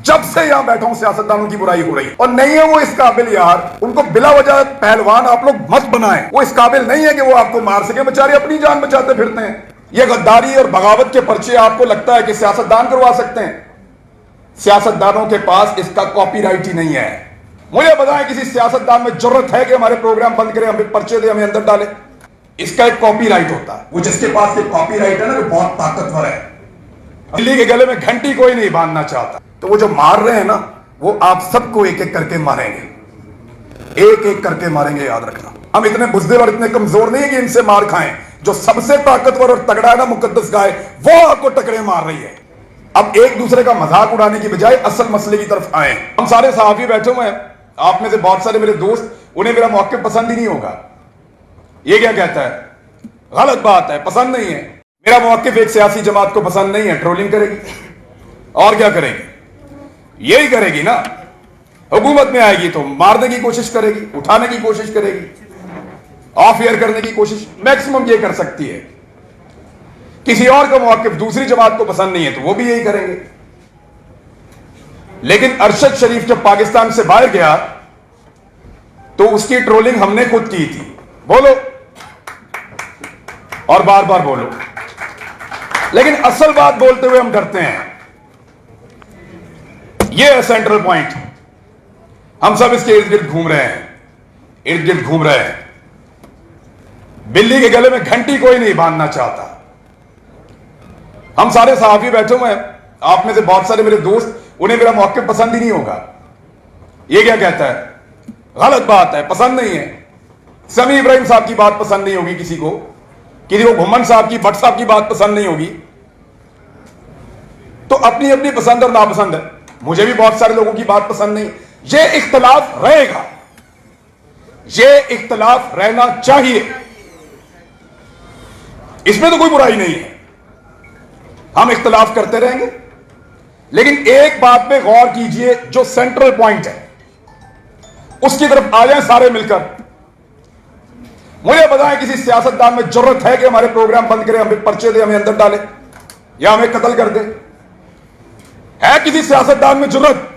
जब से यहां बैठा हूं सियासतदानों की बुराई हो रही और नहीं है वो इस काबिल यार, उनको बिला वजह पहलवान आप लोग मत बनाएं। वो इस काबिल नहीं है कि वो आपको मार सके, बेचारे अपनी जान बचाते फिरते हैं। ये गद्दारी और बगावत के पर्चे आपको लगता है कि सियासतदान करवा सकते हैं? सियासतदानों के पास इसका कॉपीराइट ही नहीं है। मुझे बताएं किसी सियासतदान में जरूरत है कि हमारे प्रोग्राम बंद करें, हमें पर्चे दे, हमें अंदर डाले? इसका एक कॉपीराइट होता है। वो जिसके पास एक कॉपीराइट है ना, वो बहुत ताकतवर है। दिल्ली के गले में घंटी कोई नहीं बांधना चाहता। तो वो जो मार रहे हैं ना, वो आप सबको एक एक करके मारेंगे, एक एक करके मारेंगे, याद रखना। हम इतने बुज़दिल और इतने कमजोर नहीं है कि इनसे मार खाएं। जो सबसे ताकतवर और तगड़ा है ना, मुकद्दस गाय, वो आपको टकरे मार रही है। अब एक दूसरे का मजाक उड़ाने की बजाय असल मसले की तरफ आए। हम सारे सहाफी बैठे हुए हैं, आप में से बहुत सारे मेरे दोस्त, उन्हें मेरा मौक़िफ़ पसंद ही नहीं होगा। ये क्या कहता है? गलत बात है, पसंद नहीं है। मेरा मौक़िफ़ एक सियासी जमात को पसंद नहीं है, ट्रोलिंग करेगी और क्या करेगी? यही करेगी ना। हुकूमत में आएगी तो मारने की कोशिश करेगी, उठाने की कोशिश करेगी, ऑफ एयर करने की कोशिश मैक्सिमम ये कर सकती है। किसी और का मौक़िफ़ दूसरी जमात को पसंद नहीं है तो वो भी यही करेंगे। लेकिन अरशद शरीफ जब पाकिस्तान से बाहर गया तो उसकी ट्रोलिंग हमने खुद की थी। बोलो और बार बार बोलो, लेकिन असल बात बोलते हुए हम डरते हैं। यह है सेंट्रल पॉइंट। हम सब इसके इर्द गिर्द घूम रहे हैं, इर्द गिर्द घूम रहे हैं। बिल्ली के गले में घंटी कोई नहीं बांधना चाहता। हम सारे सहाफी बैठे हुए हैं, आप में से बहुत सारे मेरे दोस्त, उन्हें मेरा मौक़िफ़ पसंद ही नहीं होगा। ये क्या कहता है? गलत बात है, पसंद नहीं है। समी इब्राहिम साहब की बात पसंद नहीं होगी किसी को घुम्मन साहब की, भट्ट साहब की बात पसंद नहीं होगी। तो अपनी अपनी पसंद और नापसंद है। मुझे भी बहुत सारे लोगों की बात पसंद नहीं। ये इख्तलाफ रहेगा, ये इख्तलाफ रहना चाहिए, इसमें तो कोई बुराई नहीं है। हम इख्तलाफ करते रहेंगे, लेकिन एक बात पे गौर कीजिए, जो सेंट्रल पॉइंट है उसकी तरफ आ जाएं सारे मिलकर। मुझे बताएं किसी सियासतदान में जरूरत है कि हमारे प्रोग्राम बंद करें, हमें पर्चे दे, हमें अंदर डाले या हमें कत्ल कर दे? है किसी सियासतदान में जरूरत?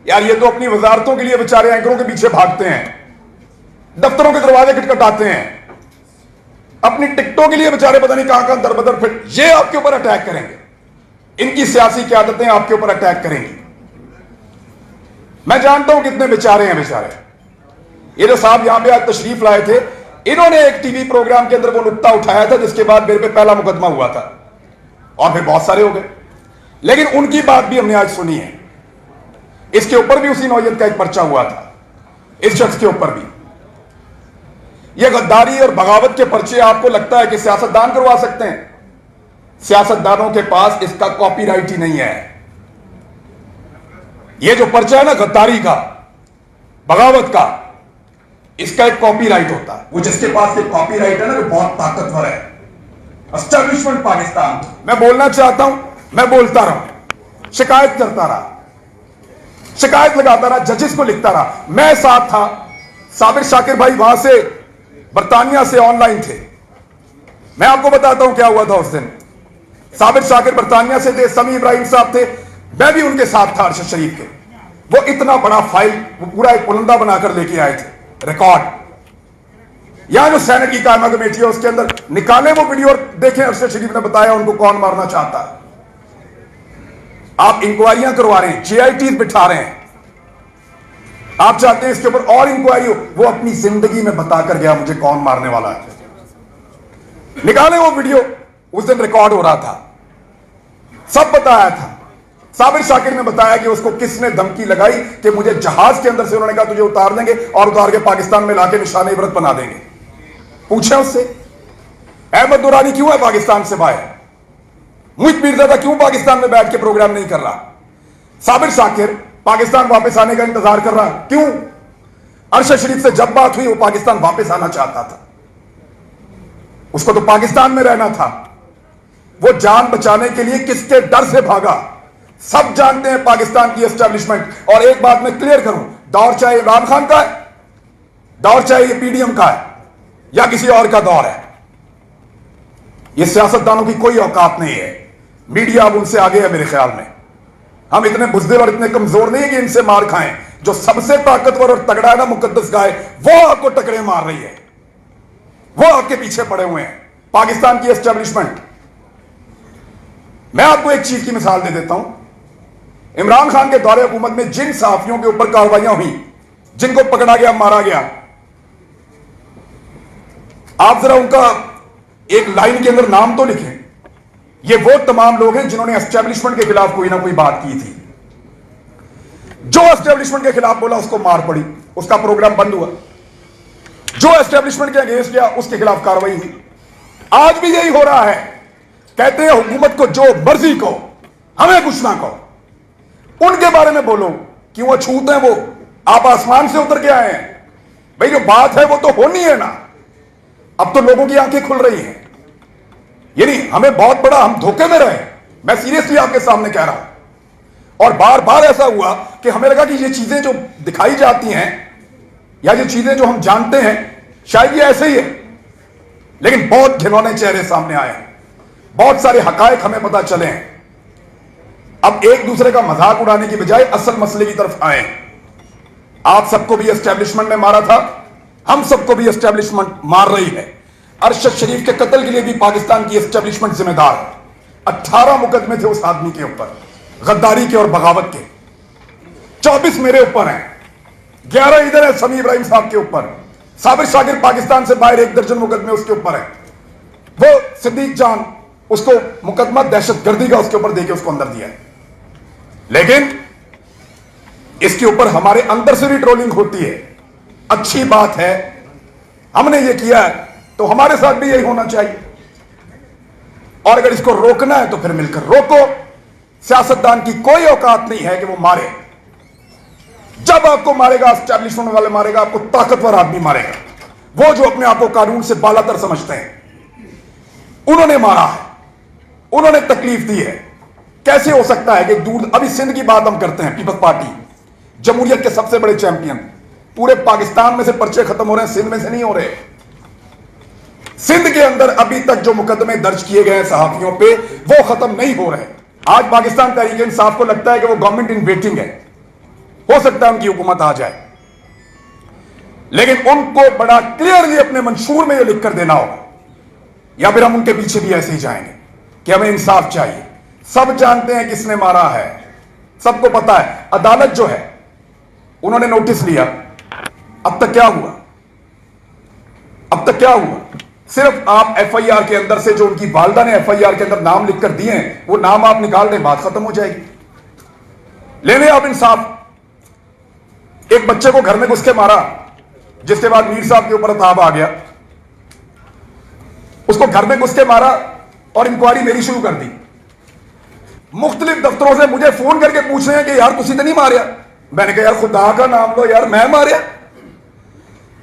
यार ये तो अपनी वजारतों के लिए बेचारे एंकरों के पीछे भागते हैं, दफ्तरों के दरवाजे खटखटाते हैं, अपनी टिकटों के लिए बेचारे पता नहीं कहां कहां दरबदर फिर ये आपके ऊपर अटैक करेंगे। इनकी सियासी क़यादतें आपके ऊपर अटैक करेंगी। मैं जानता हूं कितने बेचारे हैं बेचारे। ये जो साहब यहां पे आज तशरीफ लाए थे, इन्होंने एक टीवी प्रोग्राम के अंदर वो नुक्ता उठाया था जिसके बाद मेरे पे पहला मुकदमा हुआ था और फिर बहुत सारे हो गए, लेकिन उनकी बात भी हमने आज सुनी है। इसके ऊपर भी उसी नौयत का एक पर्चा हुआ था, इस शख्स के ऊपर भी। यह गद्दारी और बगावत के पर्चे आपको लगता है कि सियासतदान करवा सकते हैं? सियासतदानों के पास इसका कॉपीराइट ही नहीं है। यह जो पर्चा है ना गद्दारी का, बगावत का, इसका एक कॉपीराइट होता है। वो जिसके पास एक कॉपीराइट है ना, वो बहुत ताकतवर है। एस्टेब्लिशमेंट पाकिस्तान। मैं बोलना चाहता हूं, मैं बोलता रहा, शिकायत करता रहा, शिकायत लगाता रहा, जजेस को लिखता रहा। मैं साथ था, साबिर शाकिर भाई वहां से बरतानिया से ऑनलाइन थे। मैं आपको बताता हूं क्या हुआ था उस दिन। साबिर शाकिर बरतानिया से थे, समी इब्राहिम साहब थे, मैं भी उनके साथ था अरशद शरीफ के। वो इतना बड़ा फाइल, वो पूरा एक पुलंदा बनाकर लेके आए थे, रिकॉर्ड। यहां जो सेनेट की कायमा कमेटी है उसके अंदर निकाले वो वीडियो और देखें अरशद शरीफ ने बताया उनको कौन मारना चाहता है। आप इंक्वायरियां करवा रहे हैं, JITs बिठा रहे हैं, आप चाहते हैं इसके ऊपर और इंक्वायरी हो। वो अपनी जिंदगी में बताकर गया मुझे कौन मारने वाला है। निकाले वो वीडियो, उस दिन रिकॉर्ड हो रहा था, सब बताया था। साबिर शाकिर ने बताया कि उसको किसने धमकी लगाई कि मुझे जहाज के अंदर से, उन्होंने कहा तुझे उतार देंगे और उतार के पाकिस्तान में लाके निशान इबरत बना देंगे। पूछे उससे, अहमद दुरानी क्यों है पाकिस्तान से बाहर? मुहित मीरज़ादा क्यों पाकिस्तान में बैठ के प्रोग्राम नहीं कर रहा? साबिर शाकिर पाकिस्तान वापस आने का इंतजार कर रहा, क्यों? अरशद शरीफ से जब बात हुई वो पाकिस्तान वापस आना चाहता था, उसको तो पाकिस्तान में रहना था। वो जान बचाने के लिए किसके डर से भागा? सब जानते हैं पाकिस्तान की एस्टेब्लिशमेंट। और एक बात मैं क्लियर करूं, दौर चाहे इमरान खान का है, दौर चाहे ये PDM का है या किसी और का दौर है, ये सियासतदानों की कोई औकात नहीं है। मीडिया अब उनसे आगे है मेरे ख्याल में। हम इतने बुज़दिल और इतने कमजोर नहीं है कि इनसे मार खाएं। जो सबसे ताकतवर और तगड़ा है ना मुकद्दस गाय, वो आपको टकरे मार रही है, वो आपके पीछे पड़े हुए हैं, पाकिस्तान की एस्टेब्लिशमेंट। मैं आपको एक चीज की मिसाल दे देता हूं। इमरान खान के दौरे हुकूमत में जिन सहाफियों के ऊपर कार्रवाइयां हुई, जिनको पकड़ा गया, मारा गया, आप जरा उनका एक लाइन के अंदर नाम तो लिखें। ये वो तमाम लोग हैं जिन्होंने एस्टेब्लिशमेंट के खिलाफ कोई ना कोई बात की थी। जो एस्टेब्लिशमेंट के खिलाफ बोला उसको मार पड़ी, उसका प्रोग्राम बंद हुआ। जो एस्टेब्लिशमेंट के अगेंस्ट गया उसके खिलाफ कार्रवाई हुई। आज भी यही हो रहा है। कहते हैं हुकूमत को जो मर्जी कहो, हमें कुछ ना कहो। उनके बारे में बोलो कि वो छूते हैं, वो आप आसमान से उतर के आए हैं। भाई जो बात है वो तो होनी है ना। अब तो लोगों की आंखें खुल रही हैं। यानी हमें बहुत बड़ा, हम धोखे में रहे। मैं सीरियसली आपके सामने कह रहा हूं। और बार बार ऐसा हुआ कि हमें लगा कि ये चीजें जो दिखाई जाती हैं या ये चीजें जो हम जानते हैं शायद ये ऐसे ही है, लेकिन बहुत घिनौने चेहरे सामने आए हैं, बहुत सारे हकायक हमें पता चले हैं। अब एक दूसरे का मजाक उड़ाने की बजाय असल मसले की तरफ आए। आप सबको भी एस्टेब्लिशमेंट ने मारा था, हम सबको भी एस्टेब्लिशमेंट मार रही है। अरशद शरीफ के कत्ल के लिए भी पाकिस्तान की एस्टेब्लिशमेंट जिम्मेदार है। 18 मुकदमे थे उस आदमी के ऊपर, गद्दारी के और बगावत के। 24 मेरे ऊपर हैं, 11 इधर है समी इब्राहिम साहब के ऊपर। साबिर शाकिर पाकिस्तान से बाहर 1 दर्जन मुकदमे उसके ऊपर है। वो सिद्दीक जान, उसको मुकदमा दहशतगर्दी का उसके ऊपर देके उसको अंदर दिया है। लेकिन इसके ऊपर हमारे अंदर से भी ट्रोलिंग होती है। अच्छी बात है, हमने ये किया है तो हमारे साथ भी यही होना चाहिए। और अगर इसको रोकना है तो फिर मिलकर रोको। सियासतदान की कोई औकात नहीं है कि वो मारे। जब आपको मारेगा एस्टेब्लिशमेंट वाले मारेगा, आपको ताकतवर आदमी मारेगा, वो जो अपने आप को कानून से बालातर समझते हैं। उन्होंने मारा है, उन्होंने तकलीफ दी है। कैसे हो सकता है कि दूर, अभी सिंध की बात हम करते हैं, पीपल्स पार्टी जमहूरियत के सबसे बड़े चैंपियन, पूरे पाकिस्तान में से पर्चे खत्म हो रहे हैं, सिंध में से नहीं हो रहे। सिंध के अंदर अभी तक जो मुकदमे दर्ज किए गए हैं सहाफियों पे, वो खत्म नहीं हो रहे। आज पाकिस्तान तहरीक इंसाफ को लगता है कि वो गवर्नमेंट इन वेटिंग है, हो सकता है उनकी हुकूमत आ जाए, लेकिन उनको बड़ा क्लियरली अपने मंशूर में ये लिख कर देना होगा, या फिर हम उनके पीछे भी ऐसे ही जाएंगे कि हमें इंसाफ चाहिए। सब जानते हैं किसने मारा है, सबको पता है। अदालत जो है उन्होंने नोटिस लिया, अब तक क्या हुआ? अब तक क्या हुआ? सिर्फ आप एफआईआर के अंदर से, जो उनकी वालदा ने एफआईआर के अंदर नाम लिखकर दिए हैं, वो नाम आप निकाल दें, बात खत्म हो जाएगी। लेने आप इंसाफ। एक बच्चे को घर में घुस के मारा, जिसके बाद मीर साहब के ऊपर ताब आ गया। उसको घर में घुस के मारा और इंक्वायरी मेरी शुरू कर दी। मुख्तलिफ दफ्तरों से मुझे फोन करके पूछ रहे हैं कि यार तुसी तो नहीं मारिया। मैंने कहा यार खुदा का नाम लो यार, मैं मारिया?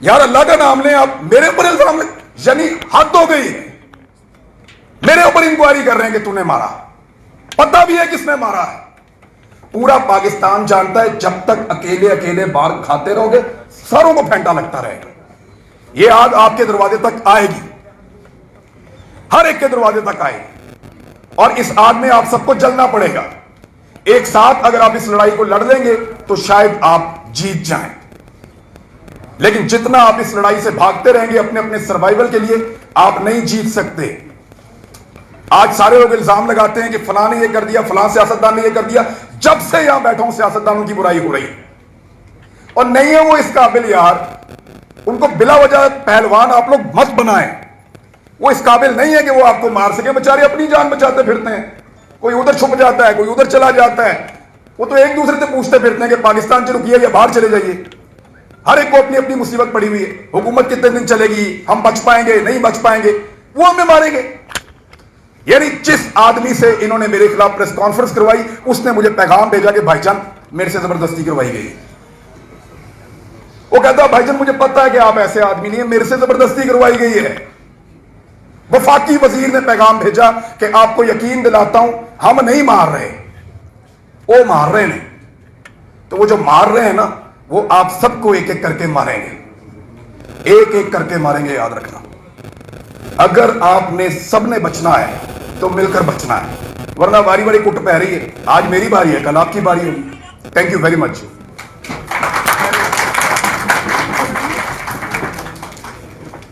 यार अल्लाह का नाम ले, आप मेरे ऊपर इल्जाम ले। यानी हद हो गई है। मेरे ऊपर इंक्वायरी कर रहे हैं कि तूने मारा, पता भी है किसने मारा है। पूरा पाकिस्तान जानता है। जब तक अकेले अकेले बार खाते रहोगे, सरों को फेंटा लगता रहेगा। यह आग आपके दरवाजे तक आएगी, हर एक के दरवाजे तक आएगी, और इस आग में आप सबको जलना पड़ेगा। एक साथ अगर आप इस लड़ाई को लड़ लेंगे तो शायद आप जीत जाएं, लेकिन जितना आप इस लड़ाई से भागते रहेंगे अपने अपने सर्वाइवल के लिए, आप नहीं जीत सकते। आज सारे लोग इल्जाम लगाते हैं कि फलां ने ये कर दिया, फलां सियासतदान ने ये कर दिया। जब से यहां बैठा हूं सियासतदानों की बुराई हो रही है, और नहीं है वो इस काबिल। यार उनको बिला वजह पहलवान आप लोग मत बनाएं। वो इस काबिल नहीं है कि वो आपको मार सके। बेचारे अपनी जान बचाते फिरते हैं, कोई उधर छुप जाता है, कोई उधर चला जाता है। वो तो एक दूसरे से पूछते फिरते हैं कि पाकिस्तान से रुकिए या बाहर चले जाइए। हर एक को अपनी अपनी मुसीबत पड़ी हुई है। हुकूमत कितने दिन चलेगी, हम बच पाएंगे नहीं बच पाएंगे, वो हमें मारेंगे। यानी जिस आदमी से इन्होंने मेरे खिलाफ प्रेस कॉन्फ्रेंस करवाई, उसने मुझे पैगाम भेजा कि भाईजान मेरे से जबरदस्ती करवाई गई। वो कहता भाईजान मुझे पता है कि आप ऐसे आदमी नहीं है, मेरे से जबरदस्ती करवाई गई है। वफाकी वजीर ने पैगाम भेजा कि आपको यकीन दिलाता हूं हम नहीं मार रहे, वो मार रहे नहीं। तो वो जो मार रहे हैं ना, वो आप सबको एक एक करके मारेंगे, एक एक करके मारेंगे, याद रखना। अगर आपने सबने बचना है तो मिलकर बचना है। वरना बारी बारी कुट पै रही है। आज मेरी बारी है, कल आपकी बारी होगी। Thank you very much.